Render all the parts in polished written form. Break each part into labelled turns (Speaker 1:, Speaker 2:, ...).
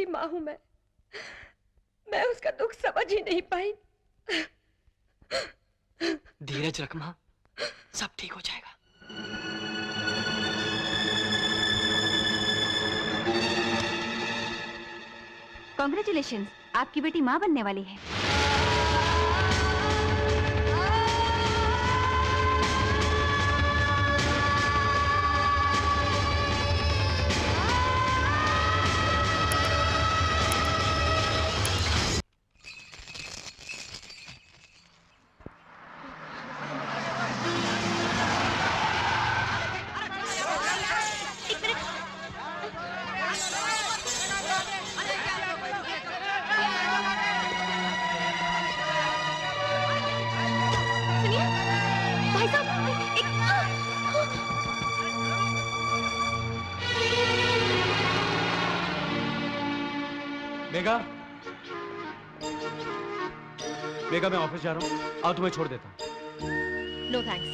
Speaker 1: सी माँ हूं मैं उसका दुख समझ ही नहीं पाई।
Speaker 2: धीरज रख माँ, सब ठीक हो जाएगा।
Speaker 3: कांग्रेचुलेशंस, आपकी बेटी माँ बनने वाली है।
Speaker 4: मेघा, मेघा मैं ऑफिस जा रहा हूँ, आओ तुम्हें छोड़ देता हूँ।
Speaker 1: No thanks.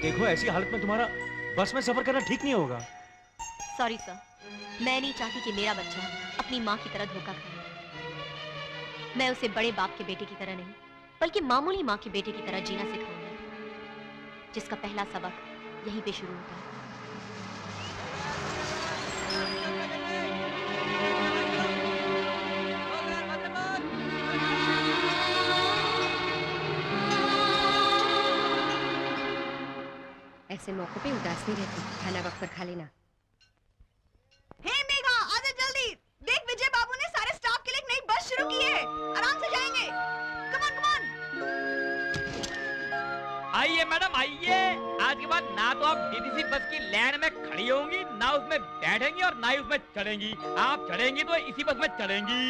Speaker 4: देखो ऐसी हालत में तुम्हारा बस में सफर करना ठीक नहीं होगा।
Speaker 1: सॉरी सर, मैं नहीं चाहती कि मेरा बच्चा अपनी माँ की तरह धोखा खाए। मैं उसे बड़े बाप के बेटे की तरह नहीं, बल्कि मामूली माँ के बेटे की तरह जीना सिखाऊंगी, जिसका पहला सबक यहीं पे शुरू होता है। ऐसे मौकों पे उदास नहीं रहती, खाना वक्त पर खा लेना।
Speaker 5: हे मेघा, आजा जल्दी। देख विजय बाबू ने सारे स्टाफ के लिए एक नई बस शुरू की है। आराम से जाएंगे। Come on come on.
Speaker 6: आइए मैडम आइए। आज के बाद ना तो आप डीटीसी बस की लाइन में खड़ी होंगी, ना उसमें बैठेंगी और ना ही उसमें चढ़ेंगी। आप चढ़ेंगी तो इसी बस में चढ़ेंगी।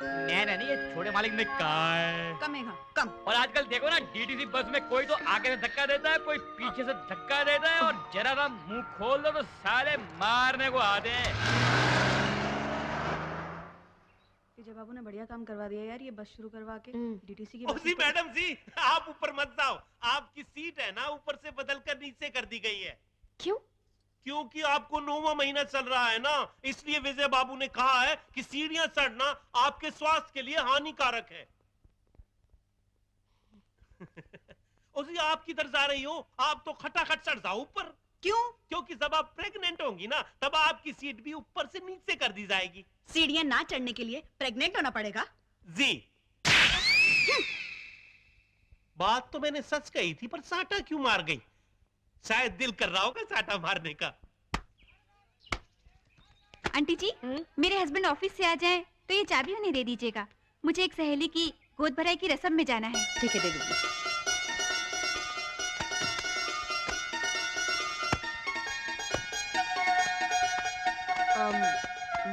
Speaker 6: मैंने नहीं, ये छोटे मालिक ने कहा है।
Speaker 5: कम मेघा, कम।
Speaker 6: और आजकल देखो ना, डीटीसी बस में कोई तो आगे से धक्का देता है, कोई पीछे से धक्का देता है, और जरा सा मुंह खोल दो तो साले मारने को आते हैं।
Speaker 5: विजय बाबू ने बढ़िया काम करवा दिया यार, ये बस शुरू करवा के डीटीसी की
Speaker 7: जी मैडम जी, आप ऊपर मत जाओ। आपकी सीट है ना, ऊपर से बदलकर नीचे कर दी गई है।
Speaker 1: क्यों?
Speaker 7: क्योंकि आपको 9वां महीना चल रहा है ना, इसलिए विजय बाबू ने कहा है कि सीढ़ियां चढ़ना आपके स्वास्थ्य के लिए हानिकारक है। उसी आप किधर जा रही हो? आप तो खटाखट चढ़ जाओ ऊपर।
Speaker 5: क्यों?
Speaker 7: क्योंकि जब आप प्रेग्नेंट होंगी ना, तब आपकी सीट भी ऊपर से नीचे कर दी जाएगी।
Speaker 5: सीढ़ियां ना चढ़ने के लिए प्रेग्नेंट होना पड़ेगा?
Speaker 7: जी। बात तो मैंने सच कही थी, पर साटा क्यों मार गई? शायद दिल कर रहा होगा साटा मारने का।
Speaker 3: आंटी जी, मेरे हस्बैंड ऑफिस से आ जाएं तो ये चाबी उन्हें दे दीजिएगा। मुझे एक सहेली की गोद भराई की रस्म में जाना है।
Speaker 1: ठीक है, दे दूंगी।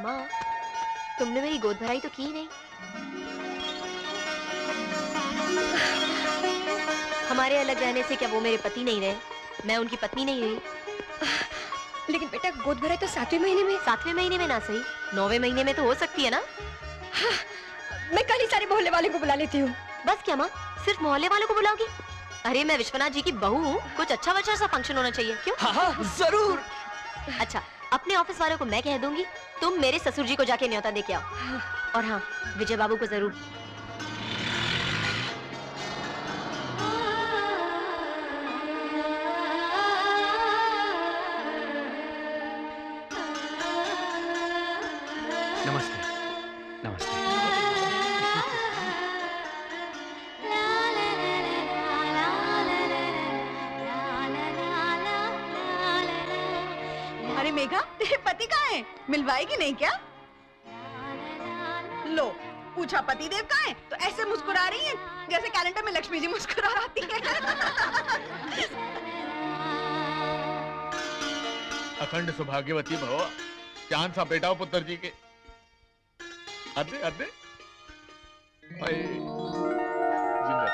Speaker 1: माँ, तुमने मेरी गोद भराई तो की नहीं। हमारे अलग रहने से क्या वो मेरे पति नहीं रहे? मैं उनकी पत्नी नहीं रही। लेकिन बेटा, गोद भराई तो 7वें महीने में। 7वें महीने में ना सही, 9वें महीने में तो हो सकती है ना? हाँ, मैं कल ही सारे मोहल्ले वाले को बुला लेती हूँ। बस क्या माँ, सिर्फ मोहल्ले वालों को बुलाओगी? अरे मैं विश्वनाथ जी की बहू हूँ, कुछ अच्छा वच्चा सा फंक्शन होना चाहिए। क्यों?
Speaker 2: हाँ, जरूर।
Speaker 1: अच्छा, अपने ऑफिस वालों को मैं कह दूंगी, तुम मेरे ससुर जी को जाके न्योता दे के आओ। और हाँ, विजय बाबू को जरूर।
Speaker 4: नमस्ते। नमस्ते।
Speaker 5: अरे मेघा, तेरे पति कहाँ हैं? मिलवाएगी नहीं क्या? लो, पूछा पति देव कहाँ हैं? तो ऐसे मुस्कुरा रही है जैसे कैलेंडर में लक्ष्मी जी मुस्कुरा आती है।
Speaker 8: अखंड सौभाग्यवती भव, चांद सा बेटा हो पुत्र जी के। अदे अदे जिंदा।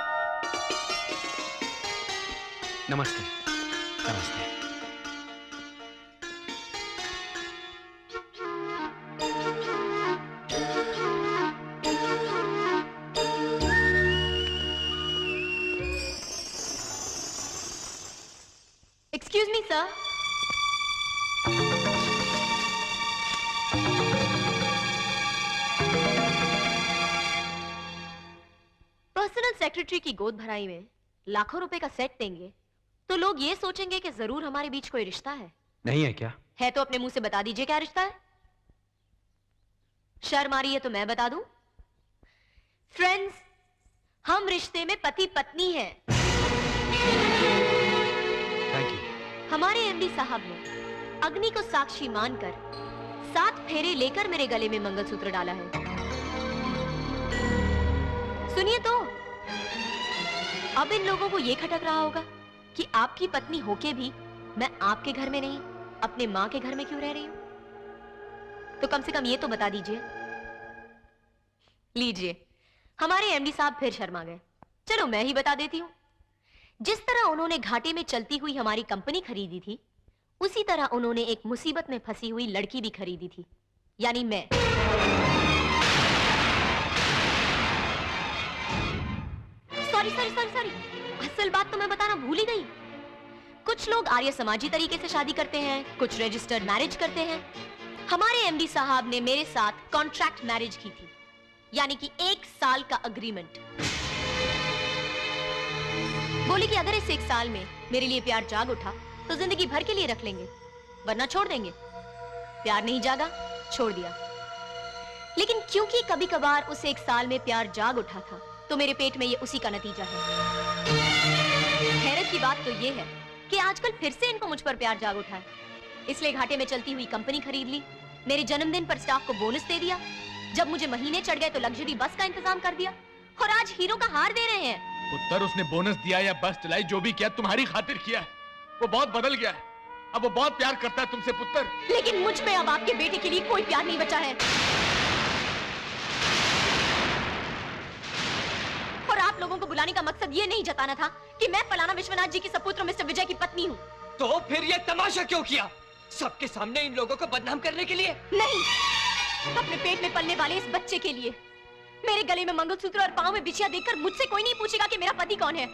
Speaker 4: नमस्ते। नमस्ते।
Speaker 1: Excuse me sir. सेक्रेटरी की गोद भराई में लाखों रुपए का सेट देंगे तो लोग ये सोचेंगे कि जरूर हमारे बीच कोई रिश्ता है।
Speaker 4: नहीं है क्या?
Speaker 1: है तो अपने मुंह से बता दीजिए क्या रिश्ता है। शर्म आ रही है तो मैं बता दूं। फ्रेंड्स, हम रिश्ते में पति पत्नी हैं।
Speaker 4: Thank you.
Speaker 1: हमारे एमडी साहब ने अग्नि को साक्षी मानकर 7 फेरे लेकर मेरे गले में मंगलसूत्र डाला है। सुनिए तो, अब इन लोगों को ये खटक रहा होगा कि आपकी पत्नी होके भी मैं आपके घर में नहीं अपने मां के घर में क्यों रह रही हूं। तो कम से कम ये तो बता दीजिए। लीजिए, हमारे एमडी साहब फिर शर्मा गए। चलो मैं ही बता देती हूं। जिस तरह उन्होंने घाटे में चलती हुई हमारी कंपनी खरीदी थी, उसी तरह उन्होंने एक मुसीबत में फंसी हुई लड़की भी खरीदी थी, यानी मैं। सॉरी, असल बात तो मैं बताना भूल ही गई। कुछ लोग आर्य समाजी तरीके से शादी करते हैं, कुछ रजिस्टर्ड मैरिज करते हैं। हमारे एमडी साहब ने मेरे साथ कॉन्ट्रैक्ट मैरिज की थी, यानी कि 1 साल का अग्रीमेंट। बोले कि अगर इस 1 साल में मेरे लिए प्यार जाग उठा तो जिंदगी भर के लिए रख लेंगे, वरना छोड़ देंगे। प्यार नहीं जागा, छोड़ दिया। लेकिन क्योंकि कभी कभार उस 1 साल में प्यार जाग उठा था, तो मेरे पेट में ये उसी का नतीजा है। हैरत की बात तो ये है कि आजकल फिर से इनको मुझ पर प्यार जाग उठा है। इसलिए घाटे में चलती हुई कंपनी खरीद ली, मेरे जन्मदिन पर स्टाफ को बोनस दे दिया, जब मुझे महीने चढ़ गए तो लग्जरी बस का इंतजाम कर दिया, और आज हीरो का हार दे रहे हैं।
Speaker 8: पुत्र, उसने बोनस दिया या बस चलाई, जो भी किया तुम्हारी खातिर किया है। वो बहुत बदल गया है, अब वो बहुत प्यार करता है तुमसे पुत्र।
Speaker 1: लेकिन मुझ में अब आपके बेटे के लिए कोई प्यार नहीं बचा है। और आप लोगों को बुलाने का मकसद ये नहीं जताना था कि मैं फलाना विश्वनाथ जी की सपुत्र मिस्टर विजय की पत्नी हूँ।
Speaker 2: तो फिर ये तमाशा क्यों किया? सबके सामने इन लोगों को बदनाम करने के लिए?
Speaker 1: नहीं, अपने पेट में पलने वाले इस बच्चे के लिए। मेरे गले में मंगलसूत्र और पांव में बिछिया देखकर मुझसे कोई नहीं पूछेगा कि मेरा पति कौन है,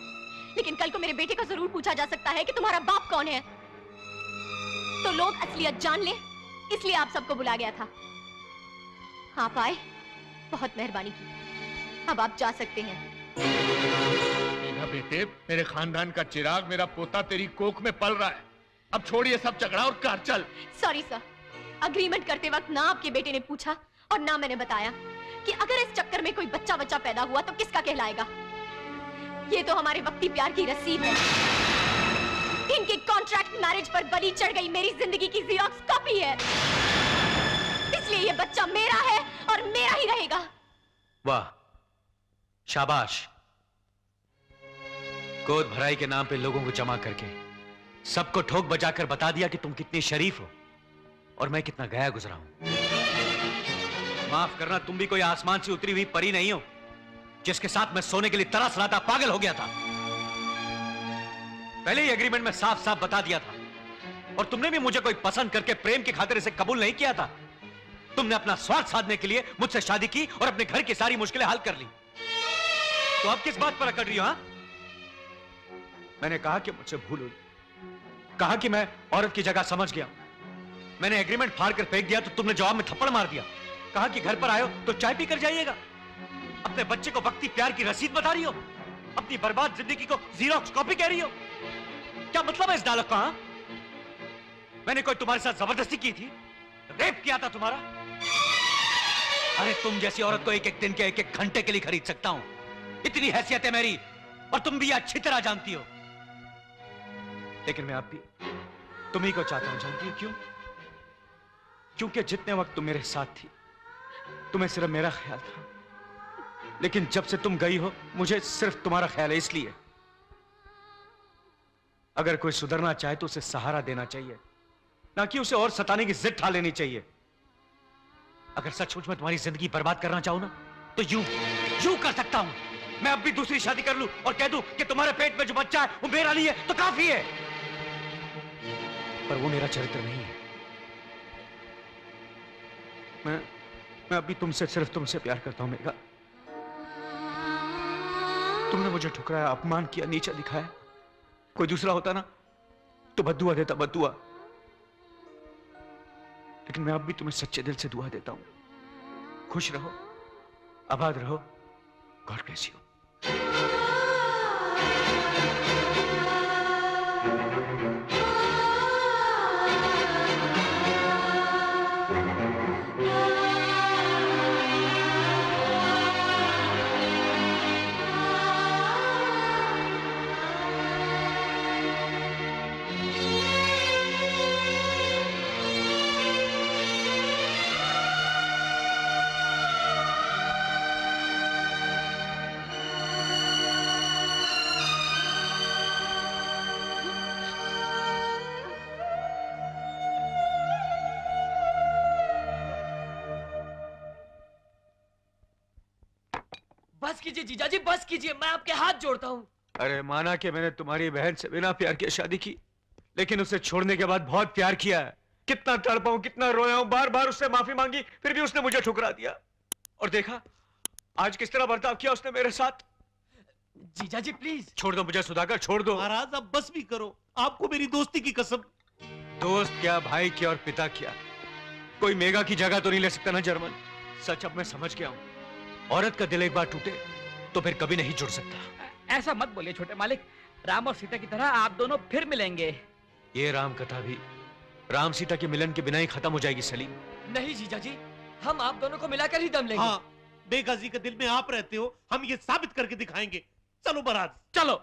Speaker 1: लेकिन कल को मेरे बेटे को जरूर पूछा जा सकता है कि तुम्हारा बाप कौन है। तो लोग असलियत जान ले, इसलिए आप सबको बुला गया था। आप आए, बहुत मेहरबानी की। अब आप जा सकते हैं।
Speaker 8: मेरा बेटे, मेरे खानदान का चिराग, मेरा पोता तेरी कोख में पल रहा है। अब छोड़िए सब झगड़ा और कार चल।
Speaker 1: सॉरी सर, अग्रीमेंट करते वक्त ना आपके बेटे ने पूछा और ना मैंने बताया कि अगर इस चक्कर में कोई बच्चा पैदा हुआ तो किसका कहलाएगा। ये तो हमारे वक्ती प्यार की रसीद है। इनके कॉन्ट्रैक्ट मैरिज पर बलि चढ़ गई मेरी जिंदगी की ज़ेरॉक्स कॉपी है। इसलिए ये बच्चा मेरा है और मेरा ही रहेगा।
Speaker 4: वाह, शाबाश। गोद भराई के नाम पे लोगों को जमा करके सबको ठोक बजाकर बता दिया कि तुम कितनी शरीफ हो और मैं कितना गया गुजरा हूं। माफ करना, तुम भी कोई आसमान से उतरी हुई परी नहीं हो जिसके साथ मैं सोने के लिए तरस रहा था, पागल हो गया था। पहले ही एग्रीमेंट में साफ साफ बता दिया था, और तुमने भी मुझे कोई पसंद करके प्रेम की खातिर इसे कबूल नहीं किया था। तुमने अपना स्वार्थ साधने के लिए मुझसे शादी की और अपने घर की सारी मुश्किलें हल कर ली। तो अब किस बात पर अकड़ रही हो? मैंने कहा कि मुझसे भूल हुई, कहा कि मैं औरत की जगह समझ गया। मैंने एग्रीमेंट फाड़ कर फेंक दिया तो तुमने जवाब में थप्पड़ मार दिया। कहा कि घर पर आयो तो चाय पी कर जाइएगा। अपने बच्चे को वक्ती प्यार की रसीद बता रही हो, अपनी बर्बाद जिंदगी को ज़ेरॉक्स कॉपी कह रही हो। क्या मतलब है इस डायलॉग का? मैंने कोई तुम्हारे साथ जबरदस्ती की थी, रेप किया था तुम्हारा? अरे तुम जैसी औरत को एक एक दिन के एक एक घंटे के लिए खरीद सकता हूं, इतनी हैसियत है मेरी, और तुम भी अच्छी तरह जानती हो। लेकिन मैं अब भी तुम्ही को चाहता हूं। जानती हो क्यों? क्योंकि जितने वक्त तुम मेरे साथ थी तुम्हें सिर्फ मेरा ख्याल था, लेकिन जब से तुम गई हो मुझे सिर्फ तुम्हारा ख्याल है। इसलिए अगर कोई सुधरना चाहे तो उसे सहारा देना चाहिए, ना कि उसे और सताने की जिद ठान लेनी चाहिए। अगर सचमुच में तुम्हारी जिंदगी बर्बाद करना चाहूं ना तो यूं कर सकता हूं। मैं अब भी दूसरी शादी कर लूं और कह दूं कि तुम्हारे पेट में जो बच्चा है वो मेरा नहीं है तो काफी है। पर वो मेरा चरित्र नहीं है। मैं अभी तुमसे सिर्फ तुमसे प्यार करता हूं मेघा। तुमने मुझे ठुकराया, अपमान किया, नीचा दिखाया। कोई दूसरा होता ना तो बद्दुआ देता, बद्दुआ। लेकिन मैं अब भी तुम्हें सच्चे दिल से दुआ देता हूं। खुश रहो, आबाद रहो। God bless you.
Speaker 2: बस कीजिए जीजाजी, बस कीजिए, मैं आपके हाथ जोड़ता हूँ।
Speaker 4: अरे माना कि मैंने तुम्हारी बहन से बिना प्यार के शादी की, लेकिन उसे छोड़ने के बाद बहुत प्यार किया है। कितना तड़पा हूं, कितना रोया हूं, बार बार उससे माफी मांगी, फिर भी उसने मुझे ठुकरा दिया। और देखा आज किस तरह बर्ताव किया उसने मेरे साथ।
Speaker 2: जीजाजी प्लीज
Speaker 4: छोड़ दो मुझे सुधाकर, छोड़ दो।
Speaker 7: महाराज अब बस भी करो, आपको मेरी दोस्ती की कसम।
Speaker 4: दोस्त क्या, भाई क्या और पिता क्या, कोई मेघा की जगह तो नहीं ले सकता ना जर्मन। सच अब मैं समझ गया हूं, औरत का दिल एक बार टूटे तो फिर कभी नहीं जुड़ सकता।
Speaker 6: ऐसा मत बोलिए छोटे मालिक, राम और सीता की तरह आप दोनों फिर मिलेंगे।
Speaker 4: ये राम कथा भी राम सीता के मिलन के बिना ही खत्म हो जाएगी सलीम।
Speaker 2: नहीं जीजाजी, हम आप दोनों को मिलाकर ही दम लेंगे।
Speaker 7: हाँ, बेगाजी के दिल में आप रहते हो, हम ये साबित करके दिखाएंगे। चलो बारात।
Speaker 6: चलो।